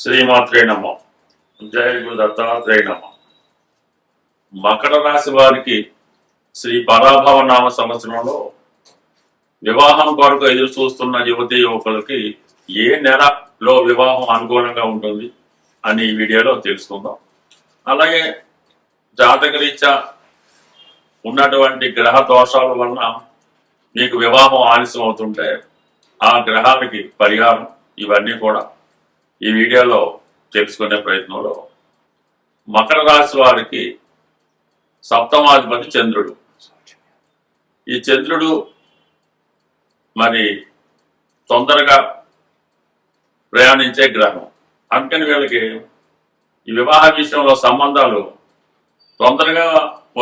శ్రీమాత్రే నమః. జయ గురు దత్తాత్రేయ నమః. మకర రాశి వారికి శ్రీ పరాభవ నామ సంవత్సరంలో వివాహం కొరకు ఎదురు చూస్తున్న యువతీ యువకులకి ఏ నెలలో వివాహం అనుకూలంగా ఉంటుంది అని ఈ వీడియోలో తెలుసుకుందాం. అలాగే జాతకరీత్యా ఉన్నటువంటి గ్రహ దోషాల వలన మీకు వివాహం ఆలస్యం అవుతుంటే ఆ గ్రహాలకి పరిహారం ఇవన్నీ కూడా ఈ వీడియోలో తెలుసుకునే ప్రయత్నంలో మకర రాశి వారికి సప్తమాధిపతి చంద్రుడు. ఈ చంద్రుడు మరి తొందరగా ప్రయాణించే గ్రహం. అందుకని వీళ్ళకి ఈ వివాహ విషయంలో సంబంధాలు తొందరగా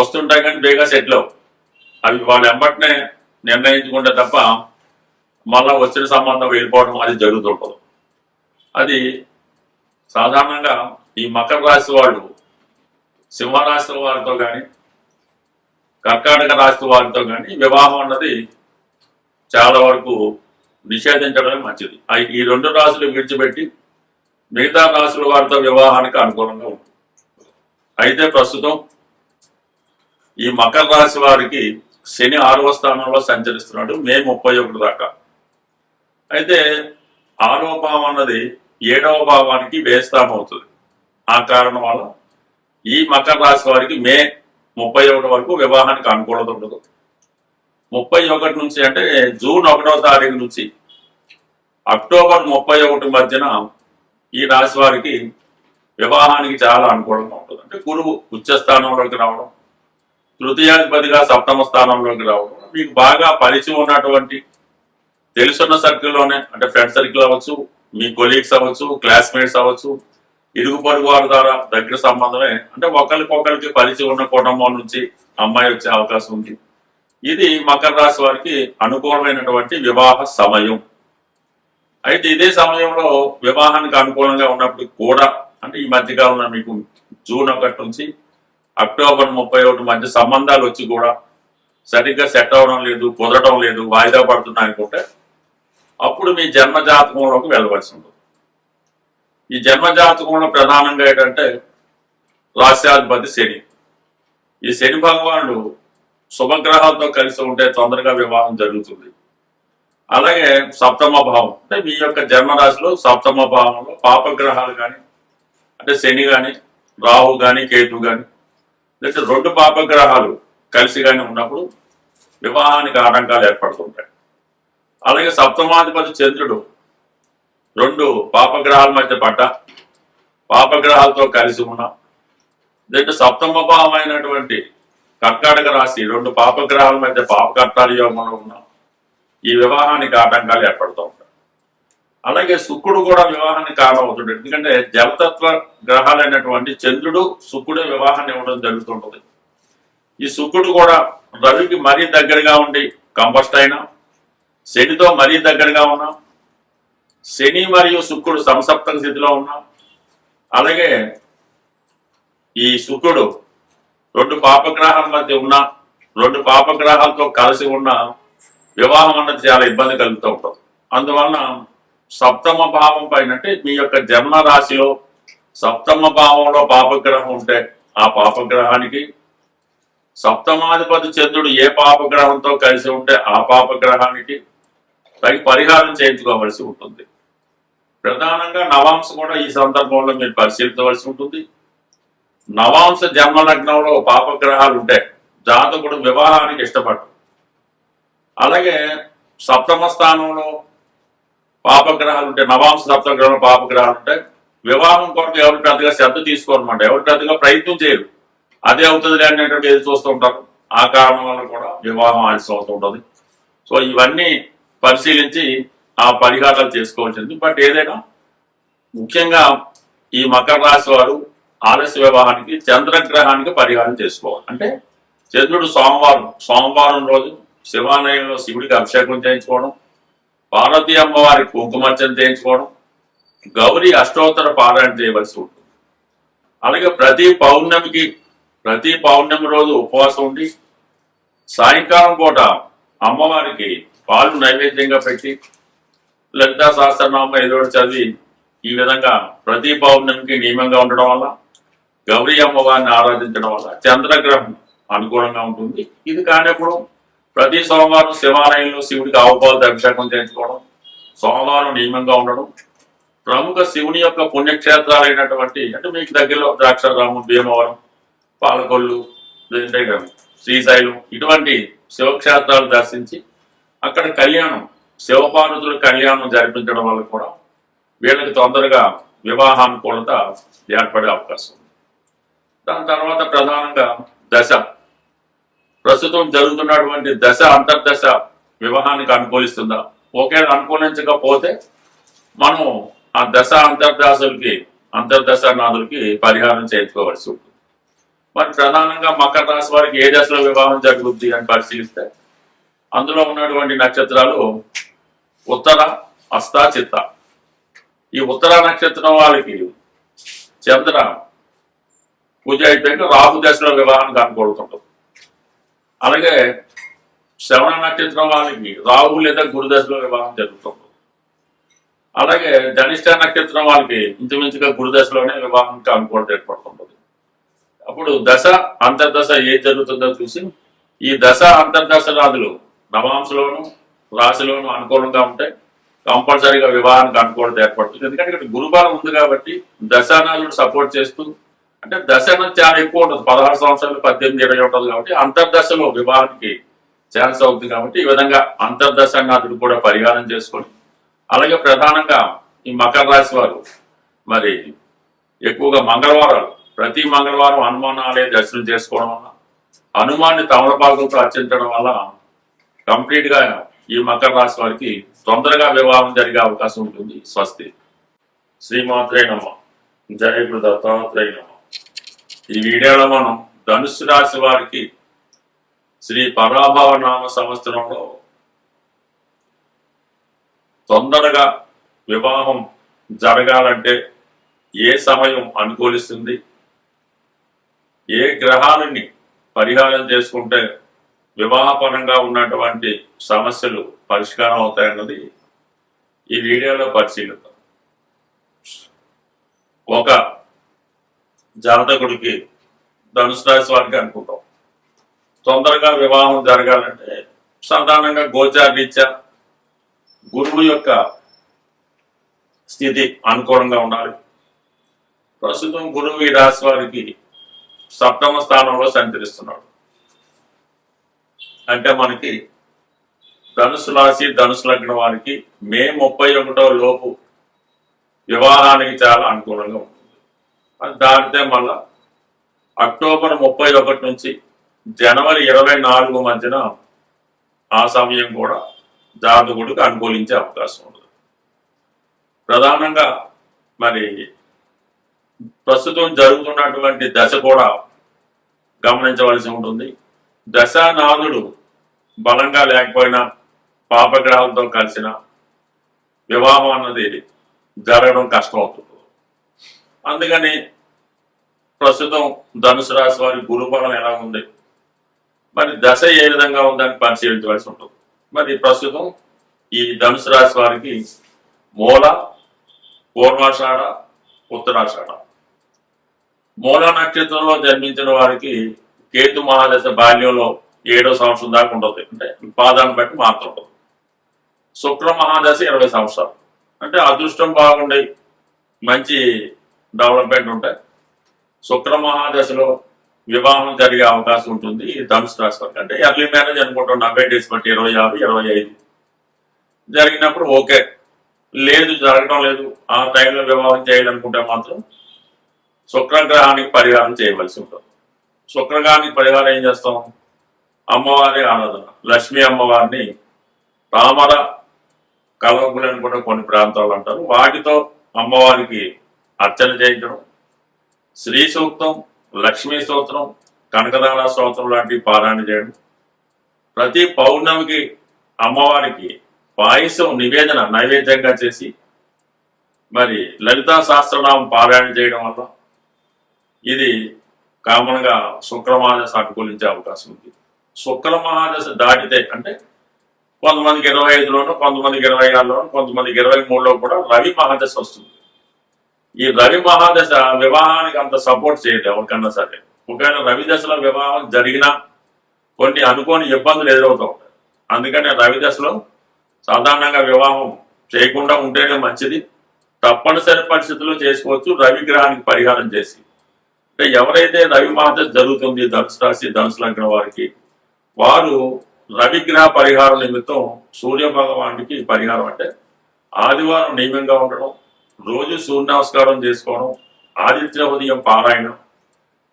వస్తుంటాయి కానీ బేగా సెటిల్ అవు. అవి వాళ్ళు వెంబటనే నిర్ణయించుకుంటే తప్ప మళ్ళా వచ్చిన సంబంధం వెళ్ళిపోవడం అది జరుగుతుంటుంది. అది సాధారణంగా ఈ మకర రాశి వాళ్ళు సింహరాశి వారితో కానీ కర్కాటక రాశి వారితో కానీ వివాహం అన్నది చాలా వరకు నిషేధించడమే మంచిది. ఈ రెండు రాశులు విడిచిపెట్టి మిగతా రాశుల వారితో వివాహానికి అనుకూలంగా ఉంటుంది. అయితే ప్రస్తుతం ఈ మకర రాశి వారికి శని 6వ స్థానంలో సంచరిస్తున్నాడు మే 31 దాకా. అయితే 6వ భావం అన్నది 7వ భావానికి వ్యయస్థానం అవుతుంది. ఆ కారణం వల్ల ఈ మకర రాశి వారికి మే 31 వరకు వివాహానికి అనుకూలత ఉండదు. 31 నుంచి అంటే జూన్ 1వ తారీఖు నుంచి అక్టోబర్ 31 మధ్యన ఈ రాశి వారికి వివాహానికి చాలా అనుకూలంగా ఉంటుంది. అంటే గురువు ఉచ్చ స్థానంలోకి రావడం, తృతీయాధిపతిగా సప్తమ స్థానంలోకి రావడం, మీకు బాగా పరిచయం ఉన్నటువంటి తెలుసున్న సర్కిల్లోనే అంటే ఫ్రెండ్ సర్కిల్ అవ్వచ్చు, మీ కొలీగ్స్ అవ్వచ్చు, క్లాస్మేట్స్ అవ్వచ్చు, ఇరుగు పొరుగు వారి ద్వారా దగ్గర సంబంధమే అంటే ఒకరికి పరిచయం ఉన్న కుటుంబం నుంచి అమ్మాయి వచ్చే అవకాశం ఉంది. ఇది మకర రాశి వారికి అనుకూలమైనటువంటి వివాహ సమయం. అయితే ఇదే సమయంలో వివాహానికి అనుకూలంగా ఉన్నప్పుడు కూడా అంటే ఈ మధ్యకాలంలో మీకు జూన్ 1 నుంచి అక్టోబర్ 31 మధ్య సంబంధాలు వచ్చి కూడా సరిగ్గా సెట్ అవ్వడం లేదు, కుదరడం లేదు, వాయిదా పడుతున్నాయి అనుకుంటే అప్పుడు మీ జన్మ జాతకంలోకి వెళ్ళవలసి ఉంటుంది. ఈ జన్మ జాతకంలో ప్రధానంగా ఏంటంటే రాశ్యాధిపతి శని. ఈ శని భగవానుడు శుభగ్రహాలతో కలిసి ఉంటే తొందరగా వివాహం జరుగుతుంది. అలాగే సప్తమ భావం అంటే మీ యొక్క జన్మరాశిలో సప్తమ భావంలో పాపగ్రహాలు కానీ అంటే శని కానీ రాహు కానీ కేతు కానీ లేకపోతే రెండు పాపగ్రహాలు కలిసి కానీ ఉన్నప్పుడు వివాహానికి ఆటంకాలు ఏర్పడుతుంటాయి. అలాగే సప్తమాధిపతి చంద్రుడు రెండు పాపగ్రహాల మధ్య పడ్డ పాపగ్రహాలతో కలిసి ఉన్న లేదంటే సప్తమ భావం అయినటువంటి కర్కాటక రాశి రెండు పాపగ్రహాల మధ్య పాపకర్తాల యోగంలో ఉన్న ఈ వివాహానికి ఆటంకాలు ఏర్పడుతూ ఉంటాయి. అలాగే శుక్రుడు కూడా వివాహానికి కారణం అవుతుంది. ఎందుకంటే జలతత్వ గ్రహాలైనటువంటి చంద్రుడు శుక్రుడు వివాహాన్ని ఇవ్వడం జరుగుతుంటుంది. ఈ శుక్రుడు కూడా రవికి మరీ దగ్గరగా ఉండి కంబస్ట్ అయినా, శనితో మరీ దగ్గరగా ఉన్నా, శని మరియు శుక్రుడు సంసప్తక స్థితిలో ఉన్నా, అలాగే ఈ శుక్రుడు రెండు పాపగ్రహాల మధ్య ఉన్న రెండు పాపగ్రహాలతో కలిసి ఉన్న వివాహం అన్నది చాలా ఇబ్బంది కలుగుతూ ఉంటుంది. అందువలన సప్తమ భావం పైన అంటే మీ యొక్క జన్మ రాశిలో సప్తమ భావంలో పాపగ్రహం ఉంటే ఆ పాపగ్రహానికి సప్తమాధిపతి చంద్రుడు ఏ పాపగ్రహంతో కలిసి ఉంటే ఆ పాపగ్రహానికి తగిన పరిహారం చేయించుకోవలసి ఉంటుంది. ప్రధానంగా నవాంశ కూడా ఈ సందర్భంలో మీరు పరిశీలించవలసి ఉంటుంది. నవాంశ జన్మ లగ్నంలో పాపగ్రహాలు ఉంటే జాతకుడు వివాహానికి ఇష్టపడరు. అలాగే సప్తమ స్థానంలో పాపగ్రహాలు ఉంటే నవాంశ సప్తగ్రహంలో పాపగ్రహాలు ఉంటే వివాహం కొరకు ఎవరు పెద్దగా శ్రద్ధ తీసుకోరన్నమాట, ఎవరు పెద్దగా ప్రయత్నం చేయరు. అదే అవుతుంది అనేటువంటి ఎదురు చూస్తూ ఉంటారు. ఆ కారణం వల్ల కూడా వివాహం ఆలస్యం అవుతూ ఉంటుంది. సో ఇవన్నీ పరిశీలించి ఆ పరిహారాలు చేసుకోవాల్సింది. బట్ ఏదైనా ముఖ్యంగా ఈ మకర రాశి వారు ఆలస్య వివాహానికి చంద్రగ్రహానికి పరిహారం చేసుకోవాలి. అంటే చంద్రుడు సోమవారం రోజు శివాలయంలో శివుడికి అభిషేకం చేయించుకోవడం, పార్వతీ అమ్మవారికి కుంకుమార్చన చేయించుకోవడం, గౌరీ అష్టోత్తర పారాయణ చేయవలసి ఉంటుంది. అలాగే ప్రతి పౌర్ణమి రోజు ఉపవాసం ఉండి సాయంకాలం పూట అమ్మవారికి పాలు నైవేద్యంగా పెట్టి లలితా సహస్రనామ ఏదో చదివి ఈ విధంగా ప్రతి పౌర్ణమికి నియమంగా ఉండడం వల్ల, గౌరీ అమ్మవారిని ఆరాధించడం వల్ల చంద్రగ్రహం అనుకూలంగా ఉంటుంది. ఇది కానప్పుడు ప్రతి సోమవారం శివాలయంలో శివుడికి ఆవుపాలతో అభిషేకం చేయించుకోవడం, సోమవారం నియమంగా ఉండడం, ప్రముఖ శివుని యొక్క పుణ్యక్షేత్రాలైనటువంటి అంటే మీకు దగ్గరలో ద్రాక్షారామం, భీమవరం, పాలకొల్లు, శ్రీశైలం ఇటువంటి శివక్షేత్రాలు దర్శించి అక్కడ కళ్యాణం, శివపార్వతుల కళ్యాణం జరిపించడం వల్ల కూడా వీళ్ళకి తొందరగా వివాహానుకూలత ఏర్పడే అవకాశం ఉంది. దాని తర్వాత ప్రధానంగా దశ, ప్రస్తుతం జరుగుతున్నటువంటి దశ అంతర్దశ వివాహానికి అనుకూలిస్తుందా? ఒకేలా అనుకూలించకపోతే మనం ఆ దశ అంతర్దశానాథులకి పరిహారం చేయించుకోవాల్సి ఉంటుంది. మరి ప్రధానంగా మకర రాశి వారికి ఏ దశలో వివాహం జరుగుద్ది అని పరిశీలిస్తే అందులో ఉన్నటువంటి నక్షత్రాలు ఉత్తర, హస్త, చిత్త. ఈ ఉత్తర నక్షత్రం వాళ్ళకి చంద్ర పూజ అయిపోయాక రాహు దశలో వివాహానికి అనుకూలుతుంటుంది. అలాగే శ్రవణ నక్షత్రం వాళ్ళకి రాహు లేదా గురు దశలో వివాహం జరుగుతుంది. అలాగే ధనిష్ట నక్షత్రం వాళ్ళకి ఇంచుమించుగా గురు దశలోనే వివాహానికి అనుకూలత ఏర్పడుతుంటుంది. అప్పుడు దశ అంతర్దశ ఏది జరుగుతుందో చూసి ఈ దశ అంతర్దశ రాజులు నవాంశలోను రాశిలోను అనుకూలంగా ఉంటే కంపల్సరీగా వివాహానికి అనుకూలత ఏర్పడుతుంది. ఎందుకంటే ఇక్కడ గురుబలం ఉంది కాబట్టి దశానాథుడు సపోర్ట్ చేస్తూ, అంటే దశ చాలా ఎక్కువ ఉంటుంది, 16 సంవత్సరాలు 18, 20 ఉంటుంది కాబట్టి అంతర్దశలో వివాహానికి ఛాన్స్ అవుతుంది. కాబట్టి ఈ విధంగా అంతర్దశానాథుడు కూడా పరిహారం చేసుకొని, అలాగే ప్రధానంగా ఈ మకర రాశి వారు మరి ఎక్కువగా మంగళవారాలు, ప్రతి మంగళవారం హనుమాన్ ఆలయ దర్శనం చేసుకోవడం వల్ల, హనుమాన్ని తమలపాకులతో అర్చించడం వల్ల కంప్లీట్ గా ఈ మకర రాశి వారికి తొందరగా వివాహం జరిగే అవకాశం ఉంటుంది. స్వస్తి. శ్రీమాత్రే నమః. జయ గురు దత్తాత్రేయ నమః. ఈ వీడియోలో మనం ధనుస్సు రాశి వారికి శ్రీ పరాభవ నామ సంవత్సరంలో తొందరగా వివాహం జరగాలంటే ఏ సమయం అనుకూలిస్తుంది, ఏ గ్రహాలని పరిహారం చేసుకుంటే వివాహపరంగా ఉన్నటువంటి సమస్యలు పరిష్కారం అవుతాయన్నది ఈ వీడియోలో పరిశీలిద్దాం. ఒక జాతకుడికి ధనుసు రాశి వారికి అనుకుంటాం తొందరగా వివాహం జరగాలంటే సాధారణంగా గోచారీత్యా గురువు యొక్క స్థితి అనుకూలంగా ఉండాలి. ప్రస్తుతం గురువు ఈ రాశి వారికి 7వ స్థానంలో సంచరిస్తున్నాడు. అంటే మనకి ధనుసు రాశి, ధనుసు లగ్నం వారికి మే 31 లోపు వివాహానికి చాలా అనుకూలంగా ఉంటుంది. అది దాటితే మళ్ళా అక్టోబర్ 31 నుంచి జనవరి 24 మధ్యన ఆ సమయం కూడా జాతకుడికి అనుకూలించే అవకాశం ఉంటుంది. ప్రధానంగా మరి ప్రస్తుతం జరుగుతున్నటువంటి దశ కూడా గమనించవలసి ఉంటుంది. దశానాథుడు బలంగా లేకపోయినా పాపగ్రహాలతో కలిసిన వివాహం అన్నది జరగడం కష్టం అవుతుంది. అందుకని ప్రస్తుతం ధనుసు రాశి వారి గురుబలం ఎలా ఉంది, మరి దశ ఏ విధంగా ఉందని పరిశీలించవలసి ఉంటుంది. మరి ప్రస్తుతం ఈ ధనుసు రాశి వారికి మూల, పూర్వాషాఢ, ఉత్తరాషాఢ. మూల నక్షత్రంలో జన్మించిన వారికి కేతు మహాదశ బాల్యంలో 7వ సంవత్సరం దాకా ఉంటుంది, అంటే పాదాన్ని బట్టి మాత్రం ఉంటుంది. శుక్ర మహాదశ 20 సంవత్సరాలు, అంటే అదృష్టం బాగుండే మంచి డెవలప్మెంట్ ఉంటాయి. శుక్ర మహాదశలో వివాహం జరిగే అవకాశం ఉంటుంది ఈ ధనుసు రాశి వారికి. అంటే ఎర్లీ మ్యారేజ్ అనుకుంటాం 90 డేస్ బట్టి 26, 25 జరిగినప్పుడు ఓకే. లేదు, జరగడం లేదు, ఆ టైంలో వివాహం చేయాలనుకుంటే మాత్రం శుక్రగ్రహానికి పరిహారం చేయవలసి ఉంటుంది. శుక్రగ్రహానికి పరిహారం ఏం చేస్తాం? అమ్మవారి ఆరాధన, లక్ష్మీ అమ్మవారిని తామర కలవకులు అని కూడా కొన్ని ప్రాంతాలు అంటారు, వాటితో అమ్మవారికి అర్చన చేయించడం, శ్రీ సూక్తం, లక్ష్మీ స్తోత్రం, కనకదాన స్తోత్రం లాంటివి పారాయణ చేయడం, ప్రతి పౌర్ణమికి అమ్మవారికి పాయసం నివేదన నైవేద్యంగా చేసి మరి లలితా సహస్రనామం పారాయణ చేయడం వల్ల ఇది కామన్గా శుక్రమహాదశ అనుకూలించే అవకాశం ఉంది. శుక్రమహాదశ దాటితే అంటే కొంతమందికి 25లోనూ, కొంతమందికి 26లోనూ, కొంతమందికి 23లో కూడా రవి మహాదశ వస్తుంది. ఈ రవి మహాదశ వివాహానికి అంత సపోర్ట్ చేయదు ఎవరికన్నా సరే. ఒకవేళ రవి దశలో వివాహం జరిగినా కొన్ని అనుకోని ఇబ్బందులు ఎదురవుతూ ఉంటాయి. అందుకని రవి దశలో సాధారణంగా వివాహం చేయకుండా ఉంటేనే మంచిది. తప్పనిసరి పరిస్థితుల్లో చేసుకోవచ్చు రవి గ్రహానికి పరిహారం చేసి. అంటే ఎవరైతే రవి మహాదశ జరుగుతుంది ధనుసు రాశి ధనుసు లగ్నం వారికి, వారు రవిగ్రహ పరిహారం నిమిత్తం సూర్య భగవానికి పరిహారం అంటే ఆదివారం నియమంగా ఉండడం, రోజు సూర్య నమస్కారం చేసుకోవడం, ఆదిత్య ఉదయం పారాయణం,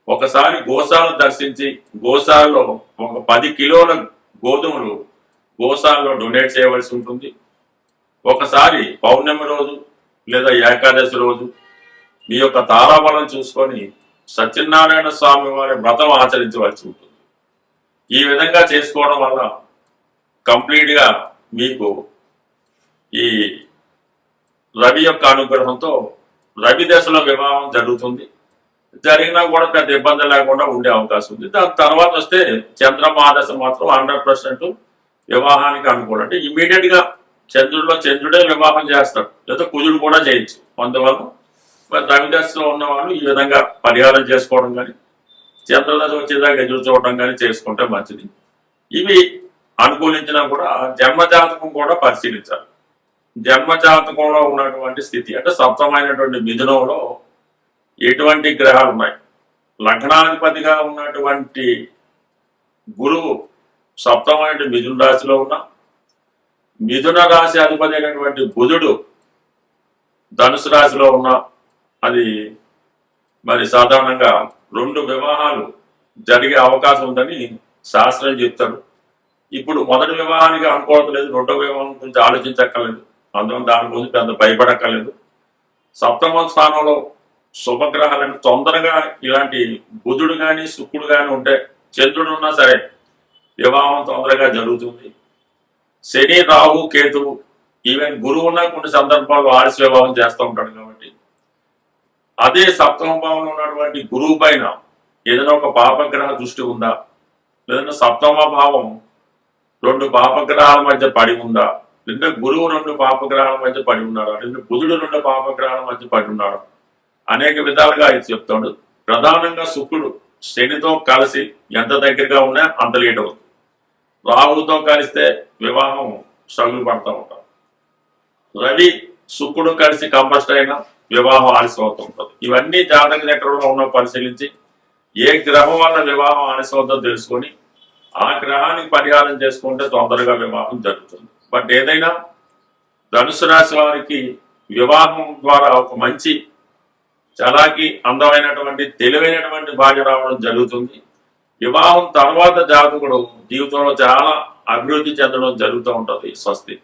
ఒకసారి గోశాలను దర్శించి గోశాలలో ఒక 10 కిలోల గోధుమలు గోశాలలో డొనేట్ చేయవలసి ఉంటుంది. ఒకసారి పౌర్ణమి రోజు లేదా ఏకాదశి రోజు మీ యొక్క తారాబలం చూసుకొని సత్యనారాయణ స్వామి వారి వ్రతం ఆచరించవలసి ఉంటుంది. ఈ విధంగా చేసుకోవడం వల్ల కంప్లీట్గా మీకు ఈ రవి యొక్క అనుగ్రహంతో రవి దశలో వివాహం జరుగుతుంది. జరిగినా కూడా పెద్ద ఇబ్బంది లేకుండా ఉండే అవకాశం ఉంది. దాని తర్వాత వస్తే చంద్రమహాదశ మాత్రం 100% వివాహానికి అనుకూలం. అంటే ఇమీడియట్ గా చంద్రుడే వివాహం చేస్తాడు, లేదా కుజుడు కూడా చేయొచ్చు. అందువల్ల మరి రవి దశలో ఉన్న వాళ్ళు ఈ విధంగా పరిహారం చేసుకోవడం కానీ చంద్రదశ వచ్చేదాకా ఎదురు చూడటం కానీ చేసుకుంటే మంచిది. ఇవి అనుకూలించినా కూడా జన్మజాతకం కూడా పరిశీలించాలి. జన్మజాతకంలో ఉన్నటువంటి స్థితి అంటే సప్తమైనటువంటి మిథునంలో ఎటువంటి గ్రహాలు ఉన్నాయి, లగ్నాధిపతిగా ఉన్నటువంటి గురువు సప్తమైన మిథున రాశిలో ఉన్న, మిథున రాశి అధిపతి అయినటువంటి బుధుడు ధనుసు రాశిలో ఉన్న, అది మరి సాధారణంగా 2 వివాహాలు జరిగే అవకాశం ఉందని శాస్త్రం చెప్తారు. ఇప్పుడు మొదటి వివాహానికి అనుకోవట్లేదు, రెండో వివాహం గురించి ఆలోచించక్కర్లేదు, అందువల్ల దాని గురించి పెద్ద భయపడక్కర్లేదు. సప్తమ స్థానంలో శుభగ్రహాలను తొందరగా ఇలాంటి బుధుడు కానీ శుక్రుడు కానీ ఉంటే, చంద్రుడు ఉన్నా సరే వివాహం తొందరగా జరుగుతుంది. శని రాహు కేతువు ఈవెన్ గురువు ఉన్న కొన్ని సందర్భాల్లో ఆలస్య వివాహం చేస్తూ ఉంటాడు. కాబట్టి అదే సప్తమ భావంలో ఉన్నటువంటి గురువు పైన ఏదైనా ఒక పాపగ్రహ దృష్టి ఉందా, లేదంటే సప్తమ భావం 2 పాపగ్రహాల మధ్య పడి ఉందా, లేదంటే గురువు 2 పాపగ్రహాల మధ్య పడి ఉన్నాడా, లేదంటే బుధుడు 2 పాపగ్రహాల మధ్య పడి ఉన్నాడు, అనేక విధాలుగా ఇది చెప్తాడు. ప్రధానంగా శుక్రుడు శనితో కలిసి ఎంత దగ్గరగా ఉన్నా అంత లేట్ అవుతుంది. రాహువుతో కలిస్తే వివాహం స్ట్రగుల్ పడతా ఉంటాం. రవి శుక్రుడు కలిసి కంబస్ట్ అయినా వివాహం ఆలస్యం అవుతూ ఉంటుంది. ఇవన్నీ జాతక చక్రంలో ఉన్న పరిశీలించి ఏ గ్రహం వల్ల వివాహం ఆలస్యం అవుతుందో తెలుసుకొని ఆ గ్రహానికి పరిహారం చేసుకుంటే తొందరగా వివాహం జరుగుతుంది. బట్ ఏదైనా ధనుసు రాశి వారికి వివాహం ద్వారా ఒక మంచి చలాకి అందమైనటువంటి తెలివైనటువంటి భార్య రావడం జరుగుతుంది. వివాహం తర్వాత జాతకుడు జీవితంలో చాలా అభివృద్ధి చెందడం జరుగుతూ ఉంటుంది. స్వస్తి.